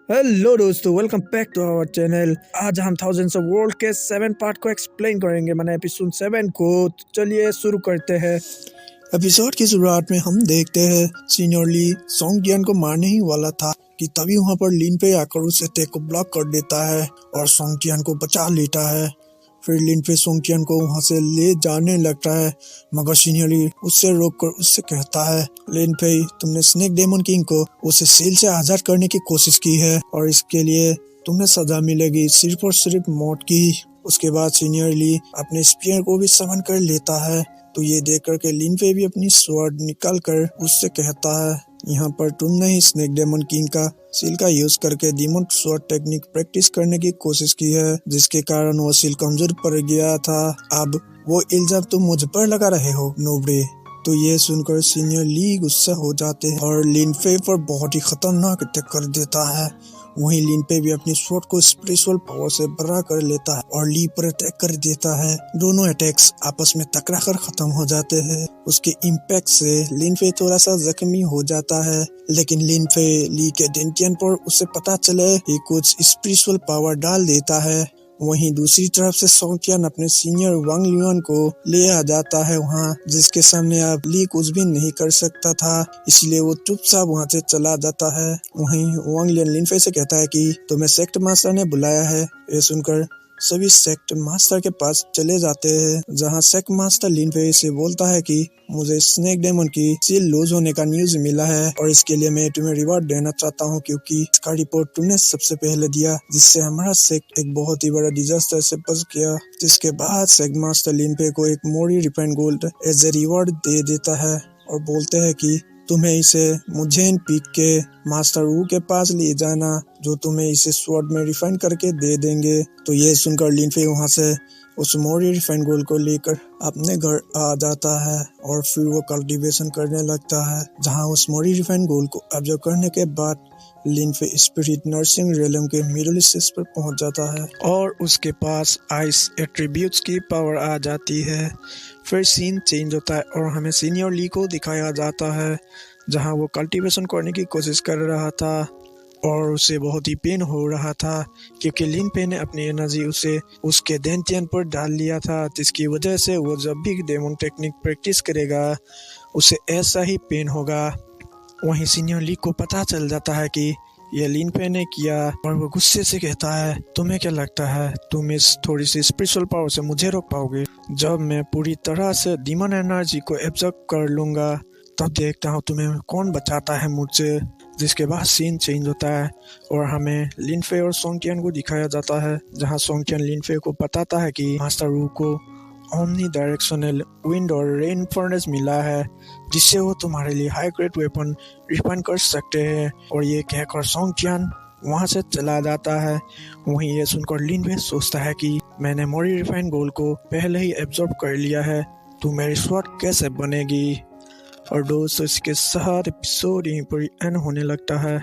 Hello दोस्तों, welcome back to our channel. आज हम थाउजेंड्स ऑफ वर्ल्ड के 7 पार्ट को एक्सप्लेन करेंगे, मैंने एपिसोड 7 को। तो चलिए शुरू करते हैं। एपिसोड की शुरुआत में हम देखते हैं सीनियर ली सोंग जियान को मारने ही वाला था कि तभी वहां पर लिन पे आकर उस अटैक को ब्लॉक कर देता है और सोंग जियान को बचा लेता है। फिर लिन पे सोंग जियान को वहां से ले जाने लगता है, मगर सीनियर ली उससे रोककर उससे कहता है, लिन पे तुमने स्नेक डेमन किंग को उसे सेल से आजाद करने की कोशिश की है और इसके लिए तुम्हें सजा मिलेगी, सिर्फ और सिर्फ मौत की। उसके बाद सीनियर ली अपने स्पीयर को भी समन कर लेता है। तो ये देख कर के लिन पे भी अपनी स्वॉर्ड निकाल कर उससे कहता है, यहाँ पर तुमने ही स्नेक डेमन किंग का सील का यूज करके डीमन स्वॉर्ड टेक्निक प्रैक्टिस करने की कोशिश की है, जिसके कारण वो सील कमजोर पड़ गया था। अब वो इल्जाम तुम मुझ पर लगा रहे हो नोबड़े। तो ये सुनकर सीनियर ली गुस्सा हो जाते हैं और लिन पे पर बहुत ही खतरनाक अटैक कर देता है। वहीं लिन पे भी अपनी स्वॉर्ड को स्पिरिचुअल पावर से बड़ा कर लेता है और ली पर अटैक कर देता है। दोनों अटैक्स आपस में टकरा कर खत्म हो जाते हैं। उसके इम्पैक्ट से लिन पे थोड़ा सा जख्मी हो जाता है, लेकिन लिन पे ली के डेंटियन पर उसे पता चले कि कुछ स्पिरिचुअल पावर डाल देता है। वहीं दूसरी तरफ से सोंग जियान अपने सीनियर वांग लियुआन को ले आ जाता है वहां, जिसके सामने अब ली कुछ भी नहीं कर सकता था, इसलिए वो चुपचाप वहां से चला जाता है। वहीं वांग लियुआन लिन पे से कहता है कि तुम्हें सेक्ट मास्टर ने बुलाया है। ये सुनकर सभी सेक्ट मास्टर के पास चले जाते हैं, जहां सेक्ट मास्टर लिन पे से बोलता है कि मुझे स्नेक डेमन की सील लूज होने का न्यूज मिला है और इसके लिए मैं तुम्हें रिवॉर्ड देना चाहता हूं, क्योंकि इसका रिपोर्ट तुमने सबसे पहले दिया, जिससे हमारा सेक्ट एक बहुत ही बड़ा डिजास्टर से बच गया। जिसके बाद सेक्ट मास्टर लिन पे को एक मोरी refined gold as a reward दे देता है और बोलते हैं कि तुम्हें इसे मुझेन पीक के मास्टर वू के पास ले जाना, जो तुम्हें इसे स्वॉर्ड में रिफाइन करके दे देंगे। तो ये सुनकर लिन पे वहां से उस मोरी रिफाइन गोल्ड को लेकर अपने घर आ जाता है और फिर वो कल्टीवेशन करने लगता है, जहां उस मोरी रिफाइन गोल्ड को ऑब्जर्व करने के बाद लिन पे स्पिरिट नर्सिंग रेलम के मिडिल स्टेज पर पहुंच जाता है और उसके पास आइस एट्रीब्यूट्स की पावर आ जाती है। फिर सीन चेंज होता है और हमें सीनियर ली को दिखाया जाता है, जहां वो कल्टीवेशन करने की कोशिश कर रहा था और उसे बहुत ही पेन हो रहा था, क्योंकि लिन पे ने अपनी एनर्जी उसे उसके डेंटियन पर डाल लिया था, जिसकी वजह से वो जब भी डेमन टेक्निक प्रैक्टिस करेगा उसे ऐसा ही पेन होगा। वहीं सीनियर ली को पता चल जाता है कि ये लिन पे ने किया और वो गुस्से से कहता है, तुम्हें क्या लगता है तुम इस थोड़ी सी स्पिरिचुअल पावर से मुझे रोक पाओगे? जब मैं पूरी तरह से डीमन एनर्जी को एब्जॉर्ब कर लूंगा तब देखता हूँ तुम्हें कौन बचाता है मुझसे। जिसके बाद सीन चेंज होता है और हमें लिन पे और सोंग जियान को दिखाया जाता है, जहाँ सोंग जियान लिन पे को बताता है कि मास्टर वू को ओमनी डायरेक्शनल विंड और रेन फर्नेस मिला है, जिससे वो तुम्हारे लिए हाई ग्रेड वेपन रिफाइन कर सकते हैं। और ये कहकर सोंग जियान वहां से चला जाता है। वहीं ये सुनकर लिन पे सोचता है कि मैंने मोरी रिफाइन गोल्ड को पहले ही एब्जॉर्ब कर लिया है, तो मेरी स्वॉर्ड कैसे बनेगी। और दोस्तों, इसके साथ एपिसोड यहीं पर एंड होने लगता है।